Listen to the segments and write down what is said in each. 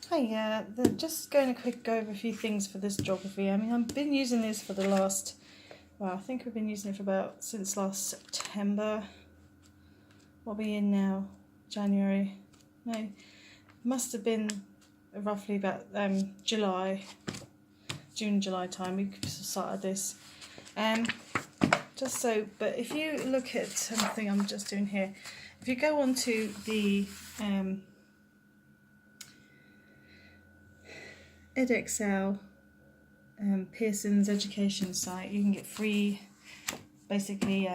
Hi, yeah, just going to quick go over a few things for this geography. I mean, I've been using this for the last, well, I think we've been using it for since last September. What are we in now? January? No, must have been roughly about June, July time we started this. Just so, but if you look at something I'm just doing here, if you go onto the edXL Pearson's education site, you can get free, basically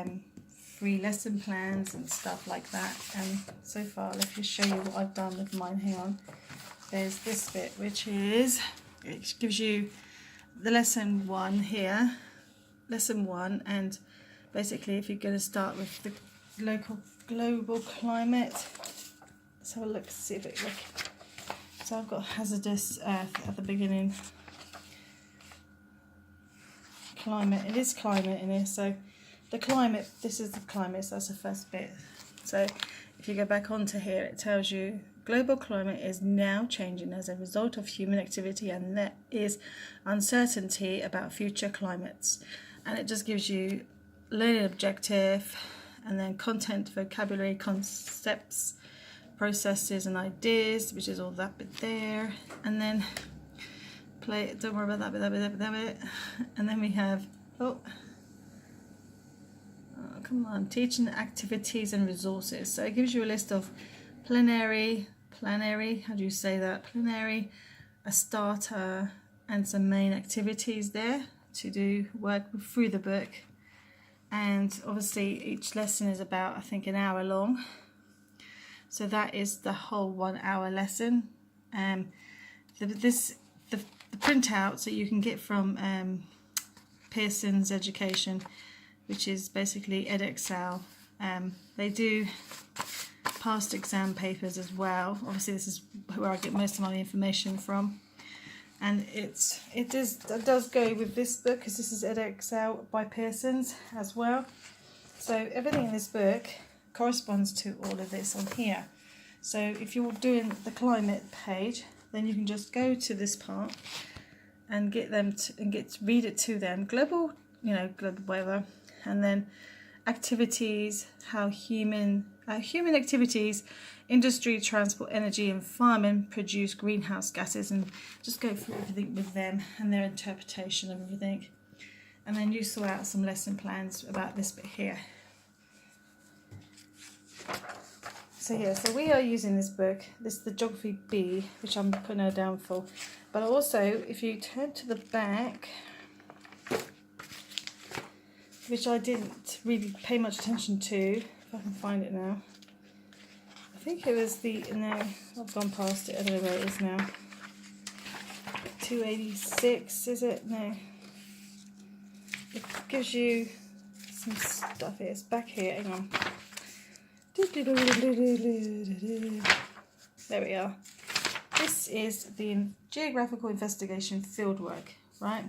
free lesson plans and stuff like that. And so far, let me show you what I've done with mine. Hang on. There's this bit, which is, it gives you the lesson 1 here, lesson 1, and basically if you're going to start with the global climate, let's have a look, see if it looks. So I've got hazardous earth at the beginning. Climate, it is climate in here, so the climate, this is the climate, so that's the first bit. So if you go back onto here, it tells you global climate is now changing as a result of human activity, and there is uncertainty about future climates. And it just gives you learning objective, and then content, vocabulary, concepts, processes and ideas, which is all that bit there, and then play, don't worry about that bit. And then we have, come on, teaching activities and resources. So it gives you a list of plenary, how do you say that? Plenary, a starter, and some main activities there to do work through the book. And obviously each lesson is about, I think, an hour long. So that is the whole 1 hour lesson. The printouts that you can get from Pearson's Education, which is basically edXL. They do past exam papers as well. Obviously this is where I get most of my information from. And it does go with this book, because this is edXL by Pearson's as well. So everything in this book corresponds to all of this on here. So if you're doing the climate page, then you can just go to this part and get them to, read it to them. Global weather, and then activities, how human activities, industry, transport, energy and farming produce greenhouse gases, and just go through everything with them and their interpretation of everything. And then you sort out some lesson plans about this bit here. So yeah, so we are using this book. This is the Geography B, which I'm putting her down for. But also, if you turn to the back, which I didn't really pay much attention to, if I can find it now. I think it was no, I've gone past it, I don't know where it is now. 286, is it? No. It gives you some stuff here. It's back here, hang on. There we are. This is the Geographical Investigation Fieldwork, right?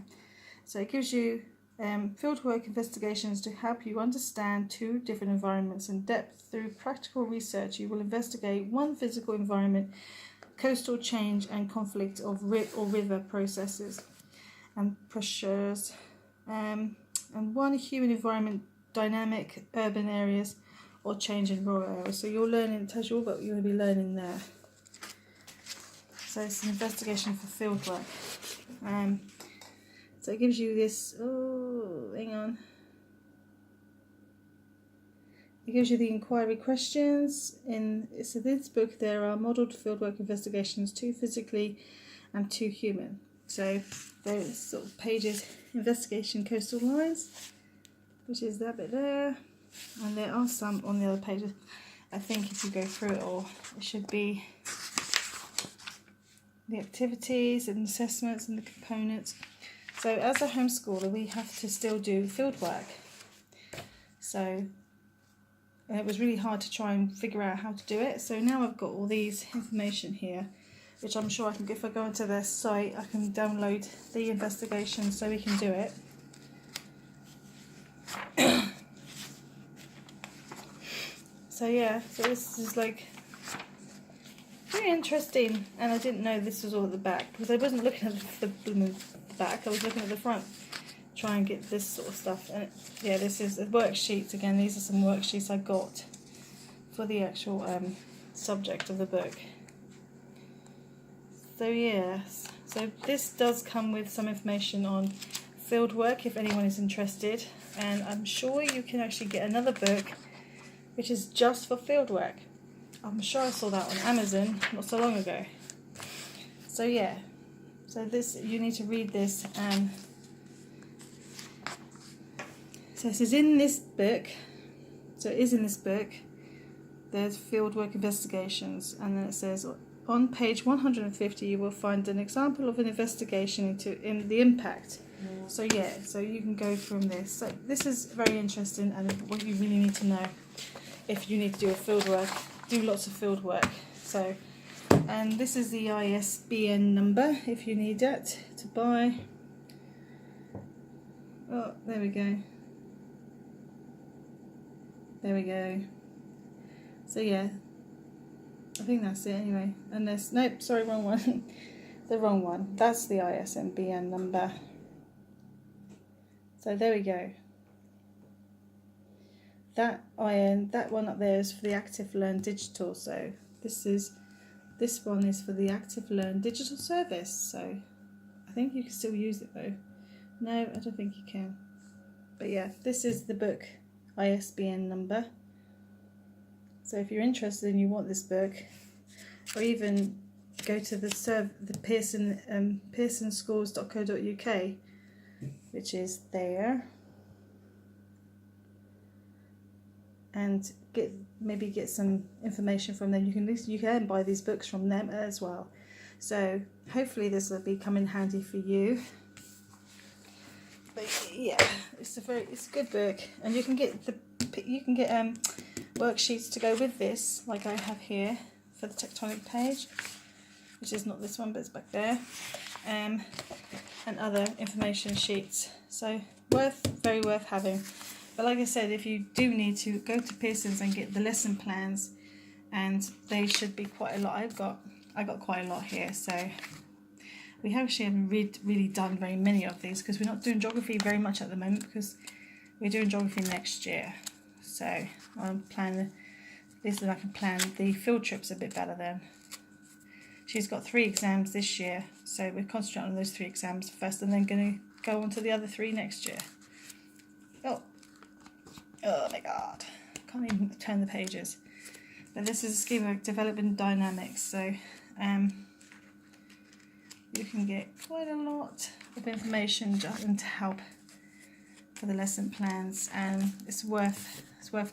So it gives you fieldwork investigations to help you understand 2 different environments in depth. Through practical research, you will investigate 1 physical environment, coastal change and conflict of river processes and pressures, and 1 human environment, dynamic urban areas or change in rural areas. So you're learning, it tells you all what you're going to be learning there. So it's an investigation for fieldwork. So it gives you this, hang on. It gives you the inquiry questions. So this book there are modelled fieldwork investigations, 2 physically and 2 human. So there's sort of pages, investigation coastal lines, which is that bit there. And there are some on the other pages. I think if you go through it all, it should be the activities and assessments and the components. So as a homeschooler, we have to still do field work. So it was really hard to try and figure out how to do it. So now I've got all these information here, which I'm sure I can, if I go onto their site, I can download the investigation so we can do it. So yeah, so this is like very interesting, and I didn't know this was all at the back because I wasn't looking at the back, I was looking at the front, try and get this sort of stuff. And yeah, this is the worksheets again. These are some worksheets I got for the actual subject of the book. So yes, so this does come with some information on fieldwork if anyone is interested, and I'm sure you can actually get another book which is just for fieldwork. I'm sure I saw that on Amazon not so long ago. So yeah, so this, you need to read this, and so this is in this book. So it is in this book. There's Fieldwork Investigations, and then it says on page 150 you will find an example of an investigation in the impact. So yeah, so you can go from this. So this is very interesting, and what you really need to know if you need to do a field work, do lots of field work. So, and this is the ISBN number if you need it to buy. Oh, there we go. There we go. So yeah, I think that's it anyway. Unless, nope, sorry, wrong one. The wrong one. That's the ISBN number. So there we go. That one up there is for the Active Learn Digital. So this one is for the Active Learn Digital service. So I think you can still use it though. No, I don't think you can. But yeah, this is the book ISBN number. So if you're interested and you want this book, or even go to the pearsonschools.co.uk, which is there, and maybe get some information from them. You can buy these books from them as well. So hopefully this will be come in handy for you. But yeah, it's a good book, and you can get worksheets to go with this, like I have here for the tectonic page, which is not this one but it's back there, and other information sheets. So very worth having. But like I said, if you do need to go to Pearson's and get the lesson plans, and they should be quite a lot. I got quite a lot here, so we actually haven't really done very many of these because we're not doing geography very much at the moment, because we're doing geography next year. So I'm planning this, and I can plan the field trips a bit better then. She's got 3 exams this year, so we're concentrating on those 3 exams first, and then going to go on to the other 3 next year. Oh my god, can't even turn the pages. But this is a scheme of development dynamics, so you can get quite a lot of information and to help for the lesson plans, and it's worth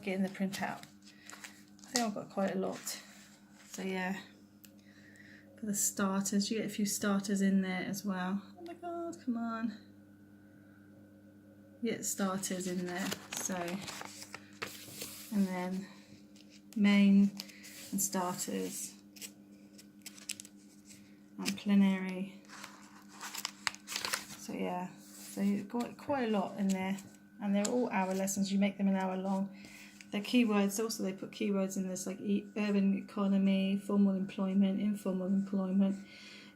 getting the printout. I think I've got quite a lot. So yeah, for the starters, you get a few starters in there as well. Oh my god, come on. You get starters in there, so, and then main and starters and plenary. So yeah, so you've got quite a lot in there, and they're all hour lessons. You make them an hour long. The keywords also, they put keywords in this, like urban economy, formal employment, informal employment,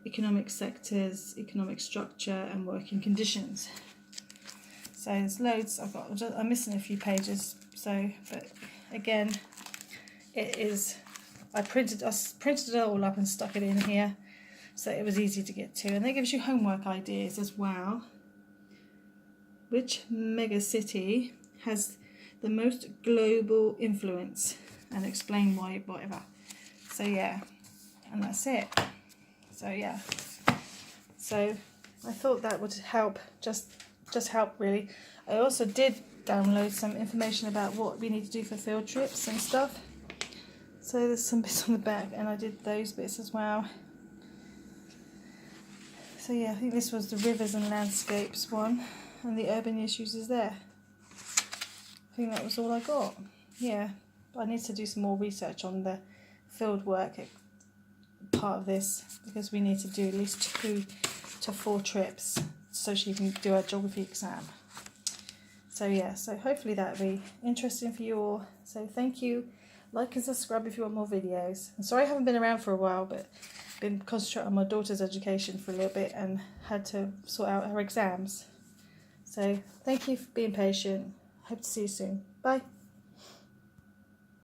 economic sectors, economic structure, and working conditions. So there's loads. I'm missing a few pages. So, but again, it is. I printed it all up and stuck it in here, so it was easy to get to. And it gives you homework ideas as well. Which mega city has the most global influence, and explain why, whatever. So yeah, and that's it. So yeah. So I thought that would help. Just help really. I also did download some information about what we need to do for field trips and stuff. So there's some bits on the back, and I did those bits as well. So yeah, I think this was the rivers and landscapes one, and the urban issues is there. I think that was all I got. Yeah, but I need to do some more research on the field work part of this, because we need to do at least 2 to 4 trips so she can do her geography exam. So yeah, so hopefully that'll be interesting for you all. So thank you Like and subscribe if you want more videos. I'm sorry I haven't been around for a while, but been concentrating on my daughter's education for a little bit and had to sort out her exams. So thank you for being patient. Hope to see you soon. Bye.